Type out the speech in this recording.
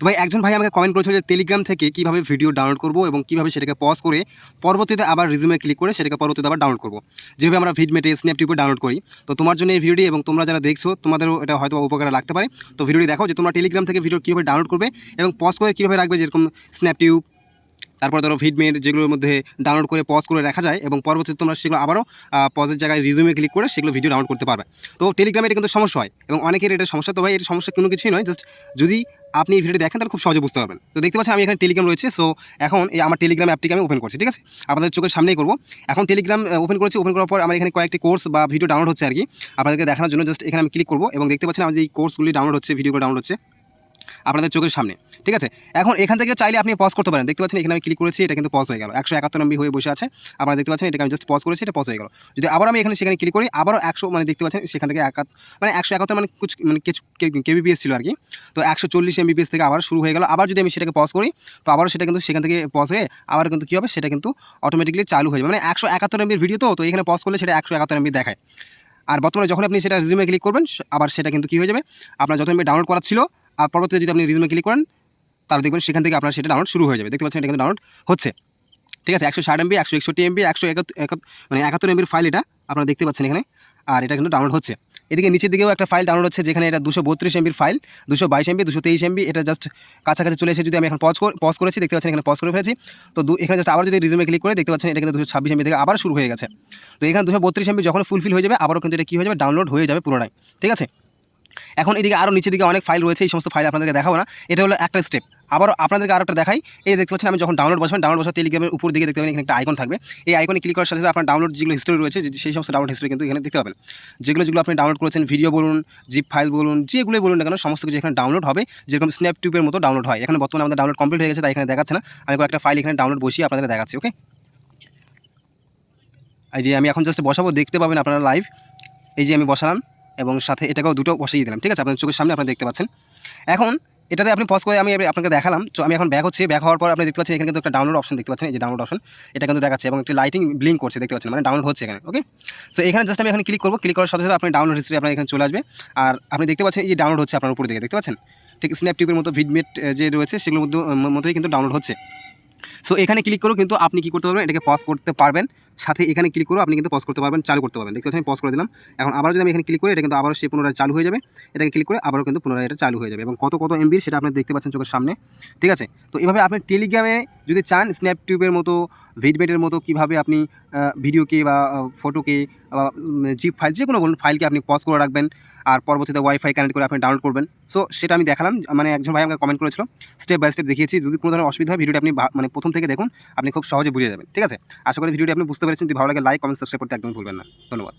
তো ভাই একজন ভাই আমাকে কমেন্ট করেছিল যে টেলিগ্রাম থেকে কীভাবে ভিডিও ডাউনলোড করবো এবং কীভাবে সেটাকে পজ করে পরবর্তীতে আবার রিজুমে ক্লিক করে সেটাকে পরবর্তীতে আবার ডাউনলোড করবো, যেভাবে আমরা ভিডমেটে স্ন্যাপটিউবে ডাউনলোড করি। তো তোমার জন্য এই ভিডিওটি, এবং তোমরা যারা দেখছো তোমাদেরও এটা হয়তো উপকারে লাগতে পারে। তো ভিডিওটি দেখো যে তোমরা টেলিগ্রাম থেকে ভিডিও কীভাবে ডাউনলোড করবে এবং পজ করে কীভাবে রাখবে, যেরকম স্ন্যাপটিউব, তারপর ধরো ভিডমেট, যেগুলোর মধ্যে ডাউনলোড করে পজ করে রাখা যায় এবং পরবর্তীতে তোমরা সেগুলো আবারও পজের জায়গায় রিজুমে ক্লিক করে সেগুলো ভিডিও ডাউনলোড করতে পারবে। তো টেলিগ্রামে এটা কিন্তু সমস্যা হয় এবং অনেকের এটা সমস্যা। তো ভাই এটা সমস্যা কোনো কিছুই নয়, জাস্ট যদি আপনি এই ভিডিওটি দেখেন তাহলে খুব সহজে বুঝতে পারবেন। তো দেখতে পাচ্ছেন আমি এখানে টেলিগ্রাম রয়েছে। সো এখন এই আমার টেলিগ্রাম অ্যাপটিকে আমি ওপেন করছি, ঠিক আছে, আপনাদের চোখের সামনেই করবো। এখন টেলিগ্রাম ওপেন করেছি, ওপেন করার পর আমার এখানে কয়েকটি কোর্স বা ভিডিও ডাউনলোড হচ্ছে আর কি, আপনাদেরকে দেখানোর জন্য জাস্ট এখানে আমি ক্লিক করবো এবং দেখতে পাচ্ছেন আমার যে এই কোর্সগুলি ডাউনলোড হচ্ছে, ভিডিওগুলো ডাউনলোড হচ্ছে আপনাদের চোখের সামনে, ঠিক আছে। এখন এখান থেকে চাইলে আপনি পজ করতে পারেন। দেখতে পাচ্ছেন এখানে আমি ক্লিক করেছি, এটা কিন্তু পজ হয়ে গেল, 171 MB হয়ে বসে আছে। আপনারা দেখতে পাচ্ছেন এটাকে আমি জাস্ট পজ করেছি, এটা পজ হয়ে গেল। যদি আবার আমি এখানে সেখানে ক্লিক করি, আবারও 100 মানে দেখতে পাচ্ছেন সেখান থেকে 171 মানে কিছু কেবিপিএস ছিল আর কি। তো 140 MBPS থেকে আবার শুরু হয়ে গেল। আবার যদি আমি সেটাকে পজ করি, তো আবারও সেটা কিন্তু সেখান থেকে পজ হয়ে আবার কিন্তু কী হবে, সেটা কিন্তু অটোমেটিকলি চালু হয়ে যাবে। মানে 171 MBর ভিডিও, তো এখানে পজ করলে সেটা 171 MB দেখায়। আর বর্তমানে যখন আপনি সেটা রিজুমে ক্লিক করবেন, আবার সেটা কিন্তু কী হয়ে যাবে, আপনার যত MB ডাউনলোড করা ছিল, আর পরবর্তীতে যদি আপনি রিজুমে ক্লিক করেন তাহলে দেখবেন সেখান থেকে আপনার সেটা ডাউনলোড শুরু হয়ে যাবে। দেখতে পাচ্ছেন এটা কিন্তু ডাউনলোড হচ্ছে, ঠিক আছে। 160 MB, 161 MB, 171 MBর ফাইল এটা আপনারা দেখতে পাচ্ছেন এখানে, আর এটা কিন্তু ডাউনলোড হচ্ছে। এদিকে নিচের দিকেও একটা ফাইল ডাউনলোড হচ্ছে, যেখানে এটা 232 MBর ফাইল, 222 MB, 223 MB। এটা জাস্ট কাছাকাছি চলে এসে যদি আমি এখন পজ করেছি, দেখতে পাচ্ছেন এখানে পজ করে ফেলেছি। তো এখানে জাস্ট আবার যদি রিজুমে ক্লিক করে, দেখতে পাচ্ছেন এটা কিন্তু 226 MB থেকে আবার শুরু হয়ে গেছে। তো এখানে 232 MB যখন ফুলফিল হয়ে যাবে, আবারও কিন্তু এটা কী হয়ে যাবে, ডাউনলোড হয়ে যাবে পুরোটাই, ঠিক আছে। এখন এদিকে আরও নিচের দিকে অনেক ফাইল রয়েছে, এই সমস্ত ফাইল আপনাদেরকে দেখাবো না, এটা হলো একটা স্টেপ। আবারও আপনাদেরকে আরও একটা দেখাই। এই দেখতে পাচ্ছেন আমি যখন ডাউনলোড বসাবেন, ডাউনলোড বসা টেলিগ্রামের উপর দিকে দেখতে পাবেন এখানে একটা আইকন থাকবে। এই আইকনে ক্লিক করার সাথে সাথে আপনার ডাউনলোড যেগুলো হিস্ট্রি রয়েছে, সেই সমস্ত ডাউনলোড হিস্ট্রি কিন্তু এখানে দেখতে পাবেন। যেগুলো আপনি ডাউনলোড করেছেন, ভিডিও বলুন, জিপ ফাইল বলুন, যেগুলোই বলুন না কেন, সমস্ত কিছু এখানে ডাউনলোড হবে, যেরকম স্ন্যাপটিউবের মতো ডাউনলোড হয়। এখানে বর্তমানে আমাদের ডাউনলোড কমপ্লিট হয়ে গেছে, তাই এখানে দেখাচ্ছে না। আমি কয়েকটা ফাইল এখানে ডাউনলোড বসিয়ে আপনাদের দেখাচ্ছি, ওকে। এই যে আমি এখন জাস্ট বসাবো, দেখতে পাবেন আপনারা লাইভ। এই যে আমি বসালাম এবং সাথে এটাকেও দুটো বসিয়ে দিলাম, ঠিক আছে, আপনাদের চোখের সামনে আপনারা দেখতে পাচ্ছেন। এখন এটাতে আপনি পজ করে আমি আপনাকে দেখালাম। তো আমি এখন ব্যাক হচ্ছি, ব্যাক হওয়ার পর আপনি দেখতে পাচ্ছেন এখানে কিন্তু একটা ডাউনলোড অপশন দেখতে পাচ্ছেন, এই যে ডাউনলোড অপশন, এটা কিন্তু দেখাচ্ছে এবং একটি লাইটিং ব্লিঙ্ক করছে, দেখতে পাচ্ছেন, মানে ডাউনলোড হচ্ছে এখানে, ওকে। সো এখানে জাস্ট আমি এখানে ক্লিক করবো, ক্লিক করার সাথে সাথে আপনি ডাউনলোড হিস্ট্রি আপনার এখানে চলে আসবে। আর আপনি দেখতে পাচ্ছেন এই যে ডাউনলোড হচ্ছে আপনার উপর দিকে, দেখতে পাচ্ছেন, ঠিক স্ন্যাপটিউবের মতো ভিডমেট যে রয়েছে সেগুলোর মধ্যেই কিন্তু ডাউনলোড হচ্ছে। সো এখানে ক্লিক করেও কিন্তু আপনি কী করতে পারবেন, এটাকে পজ করতে পারবেন। সাথে এখানে ক্লিক করেও আপনি কিন্তু পজ করতে পারবেন, চালু করতে পারবেন। দেখতে পাচ্ছেন আমি পজ করে দিলাম। এখন আবার যদি আমি এখানে ক্লিক করি, এটা কিন্তু আবারও সে পুনরায় চালু হয়ে যাবে। এটাকে ক্লিক করে আবারও কিন্তু পুনরায় এটা চালু হয়ে যাবে এবং কত এমবির সেটা আপনি দেখতে পাচ্ছেন চোখের সামনে, ঠিক আছে। তো এভাবে আপনি টেলিগ্রামে যদি চান স্ন্যাপটিউবের মতো, ভিডমেটের মতো কীভাবে আপনি ভিডিওকে বা ফটোকে বা জিপ ফাইল, যে কোনো বলুন ফাইলকে আপনি পজ করে রাখবেন আর পরবর্তীতে ওয়াইফাই কানেক্ট করে আপনি ডাউনলোড করবেন। সো সেটা আমি দেখালাম, মানে একজন ভাই আমাকে কমেন্ট করেছিল, স্টেপ বাই স্টেপ দেখিয়েছি। যদি কোনো ধরনের অসুবিধা হয়, ভিডিওটি আপনি মানে প্রথম থেকে দেখুন, আপনি খুব সহজে বুঝে যাবেন, ঠিক আছে। আশা করি ভিডিওটি আপনি বুঝতে পেরেছেন। যদি ভালো লাগে লাইক, কমেন্ট, সাবস্ক্রাইব করতে একদমই ভুলবেন না। ধন্যবাদ।